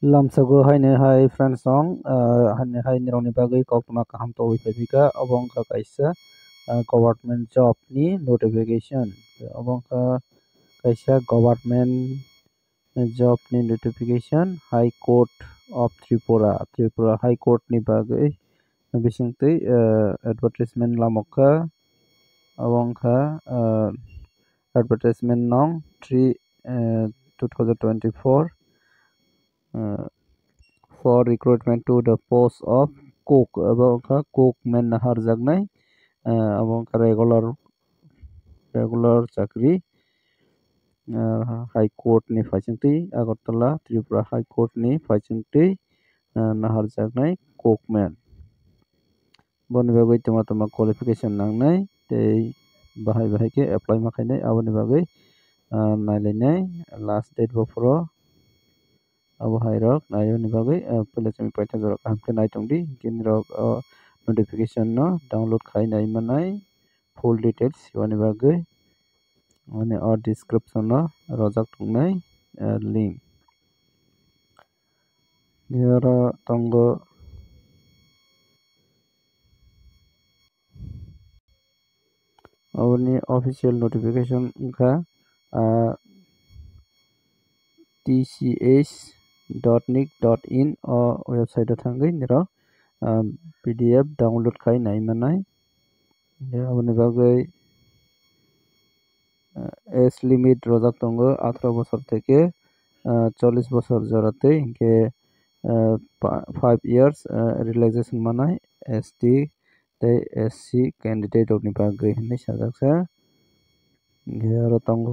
Lamsago hai friends song hai nironi bagai koktuma kaham to wipedika obong ka kaisa government job ni notification obong ka kaisa government job ni notification High Court of Tripura High Court ni bagai bisingtui advertisement lamoka obong ka advertisement nong 3 2024 for recruitment to the post of cook abong ka cook men nahar jagnai abong ka regular chakri High Court ni faisingtui Agartala Tripura High Court ni faisingtui nahar jagnai cook men boni bagui toma qualification nangnai tei bahai ke apply ma khainai aboni bagui nailainai last date boforo abo hairok naiyoni bagui pele chumi paitha jora kaham ke naitongdi kini rok notification no download khai naimanai full details wani bagui mane o description no rojak tungnai link yara tongo aboni official notification wngkha tch.nic.in o website thangui niro PDF download khai naimanai aboni bagui age limit rojak tongo 18 বছর থেকে 40 বছর জরাতে ইনকে 5 years relaxation manai ST tei SC candidate rokni bagui hinui sajaksa aro tongo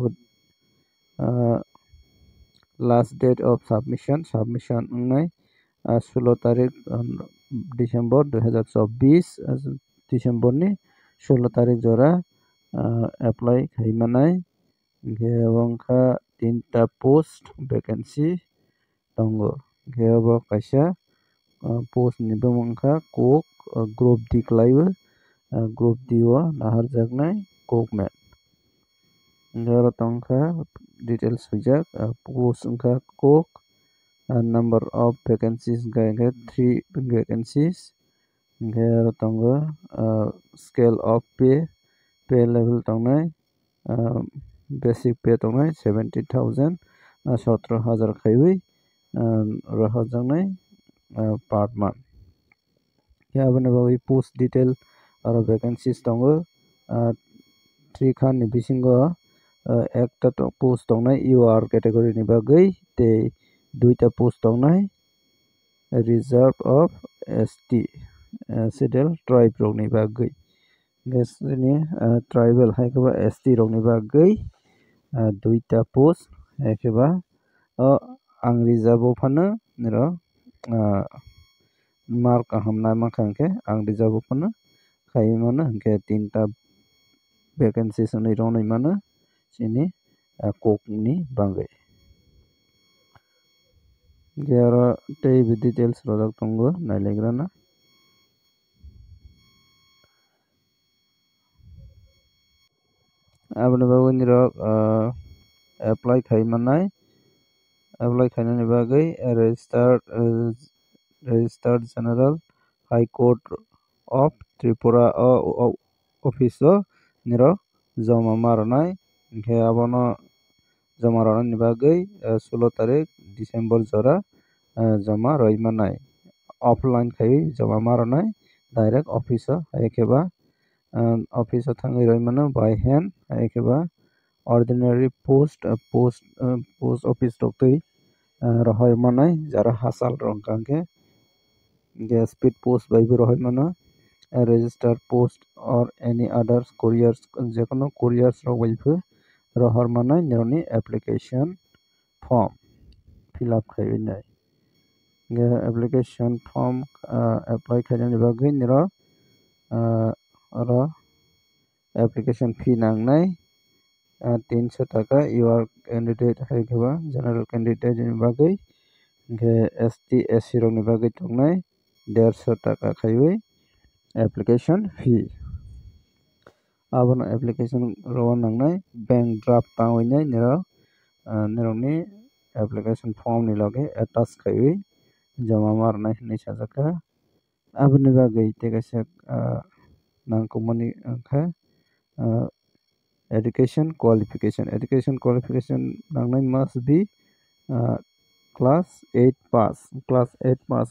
last date of submission wngnai 16 tarik December 2024 December ni 16 tarik jora apply khaimanai wongkha 3ta post vacancy tongo abo kaisa post ni bumungkha cook group D khlaibu group D o nahar jagnai cookman aro tongkha details sujak post wngkha cook number of vacancies hingkha 3 vacancies aro tongo scale of pay level tongnai basic pay tongnai 70,000 17,000 khaiwi rohojaknai per month aboni bagui post detail aro vacancies tongo 3 khan ni bisingo ekta post tongnai UR category ni bagui tei 2ta post tongnai reserve of ST Sidel tribe rokni bagui gesini tribal haikeba ST rokni bagui 2ta post haikeba ang reserve phano niro mark kaham naimangkha hingke ang reserve phano khai mano hingke 3ta vacancies ni ronoi mano sini cook ni bagui aro tei details rojak tongo nailaigrana aboni bagui nirok apply khaimanai apply khainani bagui registered general High Court of Tripura office o niro joma maranai hingke abono joma ranani bagui 16 tarik December jora joma roimanai offline khai joma maranai direct office o haikeba office o thangui roimano by hand haikeba ordinary post office roktui rohoi manai jara hachal rok hingkha speed post bai bo rohoi mano registered post or any others couriers jekono couriers rok bai bo rohor manai nironi application form fill up khaiwi application form apply khainani bagui niro oro application fee nangnai 300 taka your candidate haikeba general candidate ni bagui hingke ST SC rokni bagui tongnai 150 taka khaiwi application fee abono application ro nangnai bank draft tangwinai niro nirokni application form ni loge attach khaiwi jama marnai hinui sajaka aboni bagui kaisa nangkukmani kha education qualification nangnai must be class 8 pass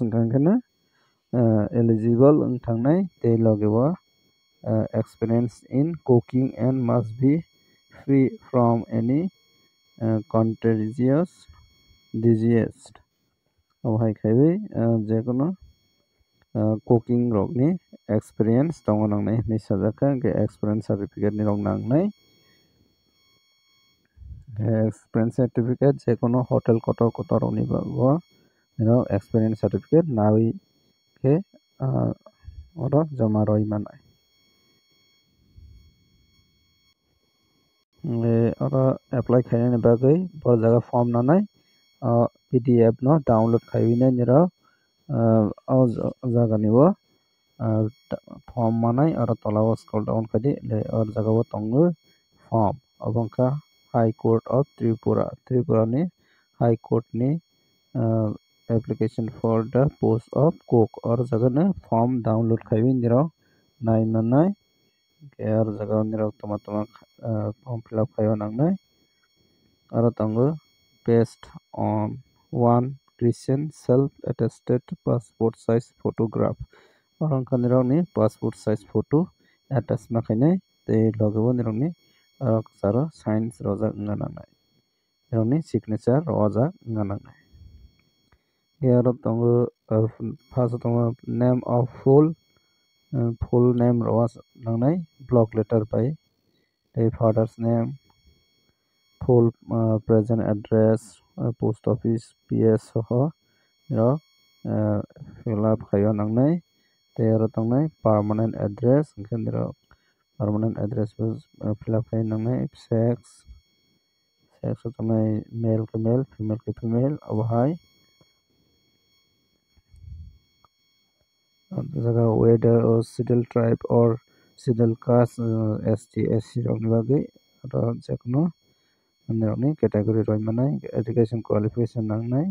wngkha kheno eligible wngthangnai tei loge o experience in cooking and must be free from any contagious disease hai khaiwi jekono cooking rok ni experience tongo nangnai hinui sajaka hingke experience certificate ni rok nangnai experience certificate jekono hotel kotor kotor rok ni bago experience certificate nawi khe oro jama roi manai oro apply khainani bagui bo jaga form nanai pdf no download khaiwi nai niro o jaga ni o form manai aro tola o scroll down khaidi or jaga o tongo form abongkha high court of tripura ni high court ni application for the post of cook or jaga no form download khaiwi niro nai manai or jaga niro toma form fill up khaiwi nangnai aro tongo based on one recent self-attested passport size photograph orongkha nirok ni passport size photo attach ma khainai tei loge o nirok ni saro signs rojak wngna nangnai nirok ni signature rojak wngna nangnai aro tongo first tongo name of full name rok nangnai block letter by tei father's name full present address post office ps soho nirok fill up khaiwi nangnai tei aro tongnai permanent address hingke nirok permanent address bo fill up khaiwi nangnai sex o tongnai male ke male female ke female abo hai jaga whether or scheduled tribe or scheduled caste st sc rok ni bagui aro jekono nirok ni category roi manai education qualification nangnai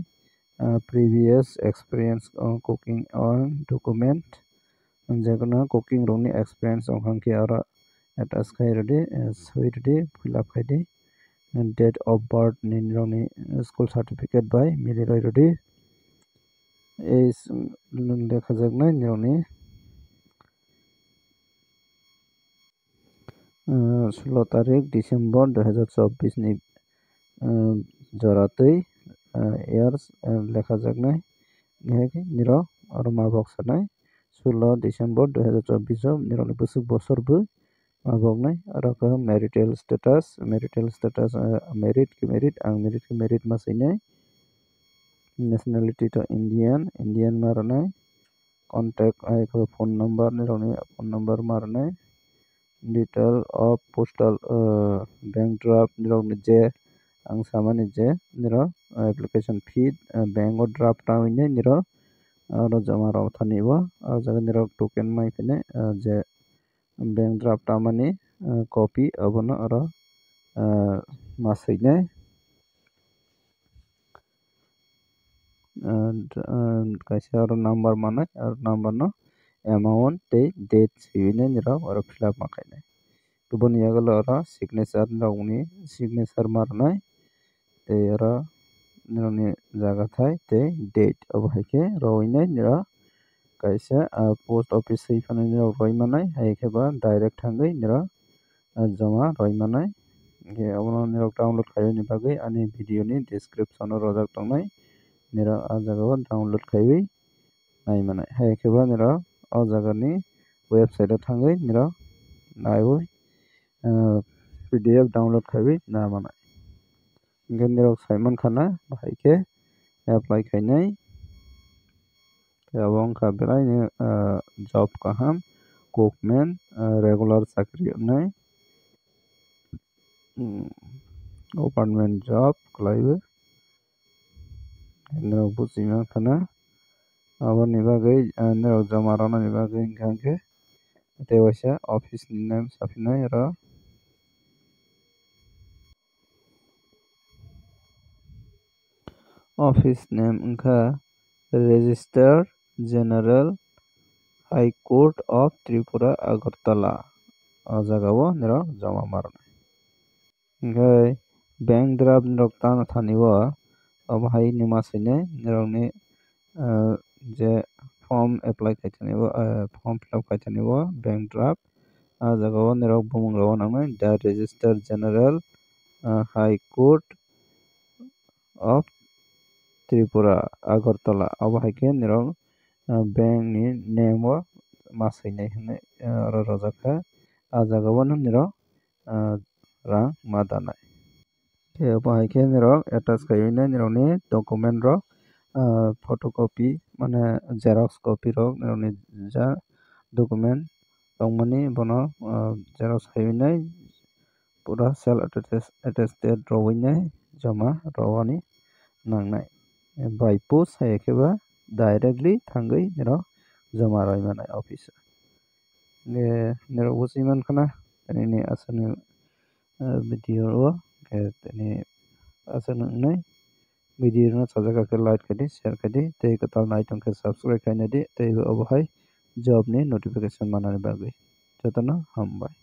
previous experience on cooking on document jekono cooking rok ni experience ongkha aro attach khai rodi soi rodi fill up khai di date of birth ni nirok ni school certificate by mili roi rodi ei dekhajaknai nirok ni 16 tarik December 2024 ni joratui years lekhajaknai nirok aro ma boksanai 16 December 2024 nirok ni busuk bosor bo maboknai aro marital status married ke married ma seinai nationality to Indian ma ranai contact phone number nirok ni phone number ma ranai detail of postal bank draft nirok ni je ang samani je nirok application fee bank o draft tawinai nirok aro jama rok thani o jaga nirok token mai phine je bank draft tamani copy abono aro ma seinai kaisa aro number manai aro number no amount tei date siwinai nirok aro fill up ma khainai boni yago aro signature rok ni signature ma ranai tei aro nirok ni jaga thai tei date abo haikhe rowinai nirok kaisa post office seifanai nirok roi manai haikhe ba direct thangui nirok jama roi manai hingke abono nirok download khaiyoni bagui ani video ni description o rojak tongnai nirok o jaga o download khaiwi nai manai haikhe ba nirok o jaga ni website o thangui nirok naiwi pdf download khaiwi na manai hingke nirok saimankha na haikhe apply khainai abo wngkha belai ni job kaham cookman regular chakri wngnai government job khlaiwi nirok buji mankha na aboni bagui nirok jama ronani bagui hingka khe tei waisa office ni name sapinai aro office name wngkha Register General High Court of Tripura Agartala. O jagao nirok joma marnai. Hingkhe bank draft nirok tano thanio abo hai ni masine nirok ni je form apply kaitanio form fill up kaitanio bank draft jagao nirok bumung rok nangnai the Register General High Court of Tripura Agartala abo hai khe nirok bank ni name o masainai hinui rojak jagao no nirok rang ma danai. Abo hai khe nirok attach kaiui nirok ni document rok photocopy mane xerox copy rok nirok ni ja document tongmani bono xerox kaiui pura self attested rowui joma rowani nangnai. By post hai khe ba directly thangui nirok joma roi manai office. Nirok buji mankha ni aswk video o tini aswk wngnai video no sajagak khe like kaidi share kaidi tei kwtal naitong khe subscribe kainai di tei abo hai job ni notification manani bagui jotono hambai.